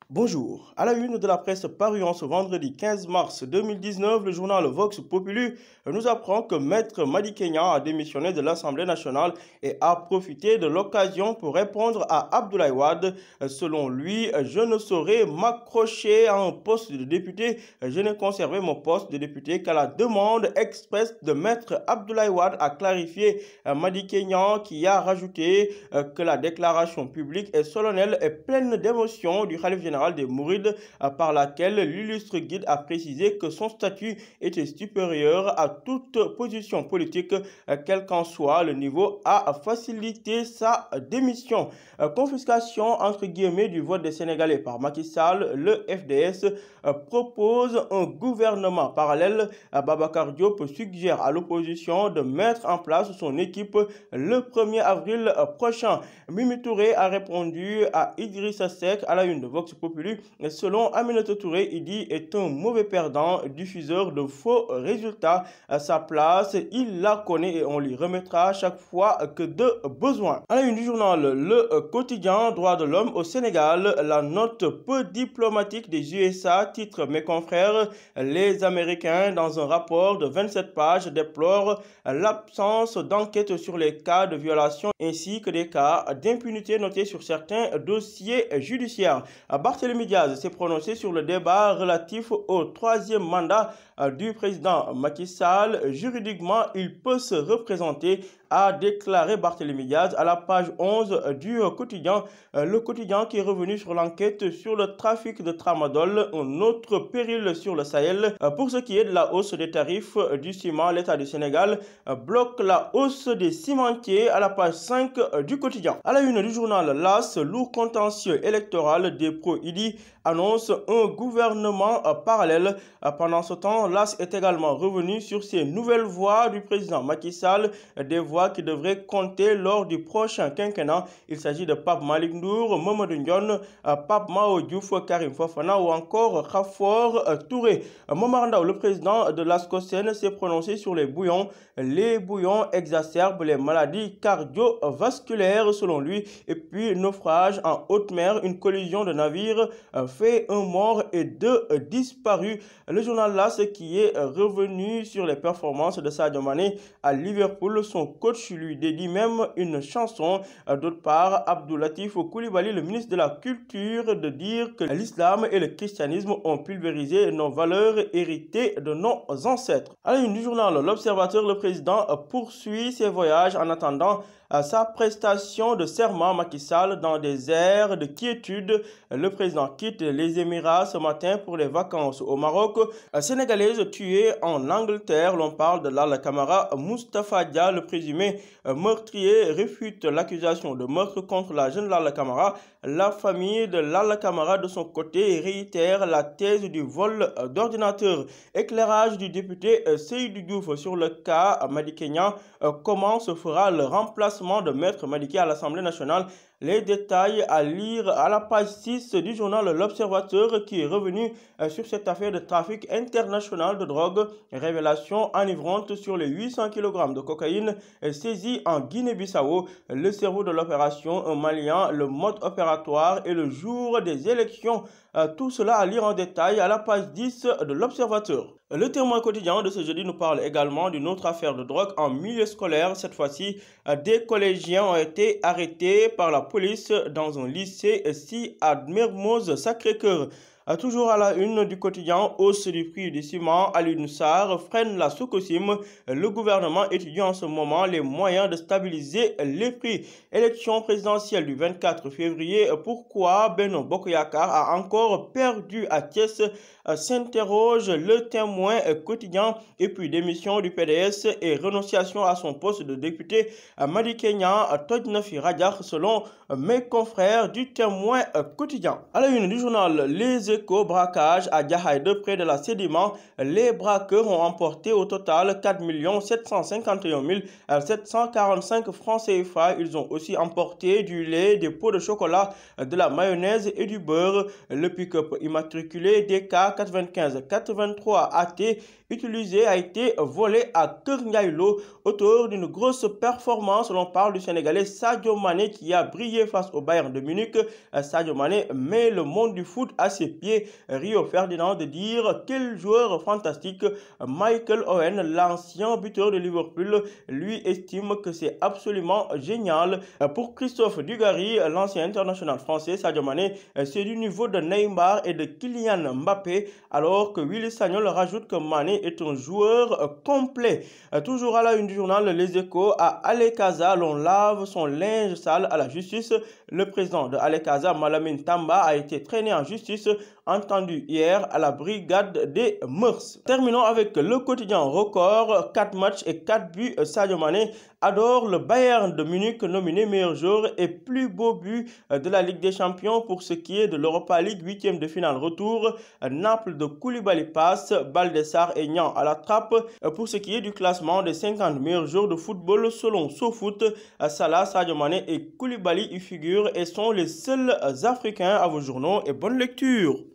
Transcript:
Bonjour. À la une de la presse parue en ce vendredi 15 mars 2019, le journal Vox Populi nous apprend que Maître Madické Niang a démissionné de l'Assemblée nationale et a profité de l'occasion pour répondre à Abdoulaye Wade. Selon lui, je ne saurais m'accrocher à un poste de député. Je n'ai conservé mon poste de député qu'à la demande expresse de Maître Abdoulaye Wade, a clarifié Madické Niang, qui a rajouté que la déclaration publique est solennelle et pleine d'émotion du khalife général des Mourides, par laquelle l'illustre guide a précisé que son statut était supérieur à toute position politique, quel qu'en soit le niveau, a facilité sa démission. Confiscation entre guillemets du vote des Sénégalais par Macky Sall, le FDS propose un gouvernement parallèle. Babacar Diop suggère à l'opposition de mettre en place son équipe le 1er avril prochain. Mimi Touré a répondu à Idrissa Seck à la une de Vox Populi. Selon Aminata Touré, Idi est un mauvais perdant, diffuseur de faux résultats. À sa place, il la connaît et on lui remettra chaque fois que de besoin. À la une du journal Le Quotidien, droits de l'homme au Sénégal, la note peu diplomatique des USA, titre mes confrères. Les Américains, dans un rapport de 27 pages, déplorent l'absence d'enquête sur les cas de violation ainsi que des cas d'impunité notés sur certains dossiers judiciaires. Barthélémy Diaz s'est prononcé sur le débat relatif au troisième mandat du président Macky Sall. Juridiquement, il peut se représenter, a déclaré Barthélémy Diaz à la page 11 du quotidien. Le quotidien qui est revenu sur l'enquête sur le trafic de tramadol, un autre péril sur le Sahel. Pour ce qui est de la hausse des tarifs du ciment, l'État du Sénégal bloque la hausse des cimentiers, à la page 5 du quotidien. À la une du journal LAS, lourd contentieux électoral des pro-Idi annonce un gouvernement parallèle. Pendant ce temps, l'AS est également revenu sur ces nouvelles voix du président Macky Sall, des voix qui devraient compter lors du prochain quinquennat. Il s'agit de Pape Malick Ndour, Mamadou Ndione, Pape Mao Diouf, Karim Fofana ou encore Khafor Touré. Momar Ndao, le président de l'ASCOSEN, s'est prononcé sur les bouillons. Les bouillons exacerbent les maladies cardiovasculaires selon lui. Et puis, naufrage en haute mer, une collision de navires fait un mort et 2 disparus. Le journal LAS qui est revenu sur les performances de Sadio Mané à Liverpool. Son coach lui dédie même une chanson. D'autre part, Abdou Latif Coulibaly, le ministre de la Culture, de dire que l'islam et le christianisme ont pulvérisé nos valeurs héritées de nos ancêtres. À la une du journal L'Observateur, le président poursuit ses voyages en attendant sa prestation de serment. Macky Sall dans des airs de quiétude. Le président quitte les Émirats ce matin pour les vacances au Maroc. Sénégalaise tuée en Angleterre, l'on parle de Lalla Camara. Moustapha Dia, le présumé meurtrier, réfute l'accusation de meurtre contre la jeune Lalla Camara. La famille de Lalla Camara, de son côté, réitère la thèse du vol d'ordinateur. Éclairage du député Seydou Diouf sur le cas Madické Niang. Comment se fera le remplacement de Maître Madické à l'Assemblée nationale? Les détails à lire à la page 6 du journal L'Observateur qui est revenu sur cette affaire de trafic international de drogue. Révélation enivrante sur les 800 kg de cocaïne saisis en Guinée-Bissau. Le cerveau de l'opération, un Malien, le mode opératoire et le jour des élections. Tout cela à lire en détail à la page 10 de L'Observateur. Le Témoin quotidien de ce jeudi nous parle également d'une autre affaire de drogue en milieu scolaire. Cette fois-ci, des collégiens ont été arrêtés par la police dans un lycée ici à Mermoz Sacré-Cœur. Toujours à la une du quotidien, hausse du prix du ciment. Alioune Sarr freine la Sococim. Le gouvernement étudie en ce moment les moyens de stabiliser les prix. Élection présidentielle du 24 février. Pourquoi Benno Bokk Yakaar a encore perdu à Thiès? S'interroge Le Témoin quotidien. Et puis démission du PDS et renonciation à son poste de député. Madické Niang toj na fi rajax selon mes confrères du Témoin quotidien. À la une du journal Les Échos, braquage à Diahaïde près de la Sédiment. Les braqueurs ont emporté au total 4 751 745 francs CFA. Ils ont aussi emporté du lait, des pots de chocolat, de la mayonnaise et du beurre. Le pick-up immatriculé DK 9583 AT utilisé a été volé à Kerniaïlo, auteur d'une grosse performance. L'on parle du Sénégalais Sadio Mané qui a brillé face au Bayern de Munich. Sadio Mané met le monde du foot à ses pieds. Rio Ferdinand de dire quel joueur fantastique. Michael Owen, l'ancien buteur de Liverpool, lui estime que c'est absolument génial. Pour Christophe Dugarry, l'ancien international français, Sadio Mané, c'est du niveau de Neymar et de Kylian Mbappé, alors que Willy Sagnol rajoute que Mané est un joueur complet. Toujours à la une du journal Les Échos, à Alekaza, l'on lave son linge sale à la justice. Le président de Alekaza, Malamine Tamba, a été traîné en justice, entendu hier à la brigade des mœurs. Terminons avec le quotidien Record. 4 matchs et 4 buts. Sadio Mané adore le Bayern de Munich, nominé meilleur joueur et plus beau but de la Ligue des Champions. Pour ce qui est de l'Europa League, 8e de finale retour, Naples de Koulibaly passe, Baldessar et Nian à la trappe. Pour ce qui est du classement des 50 meilleurs joueurs de football selon SoFoot, Salah, Sadio Mané et Koulibaly y figurent et sont les seuls Africains. À vos journaux et bonne lecture.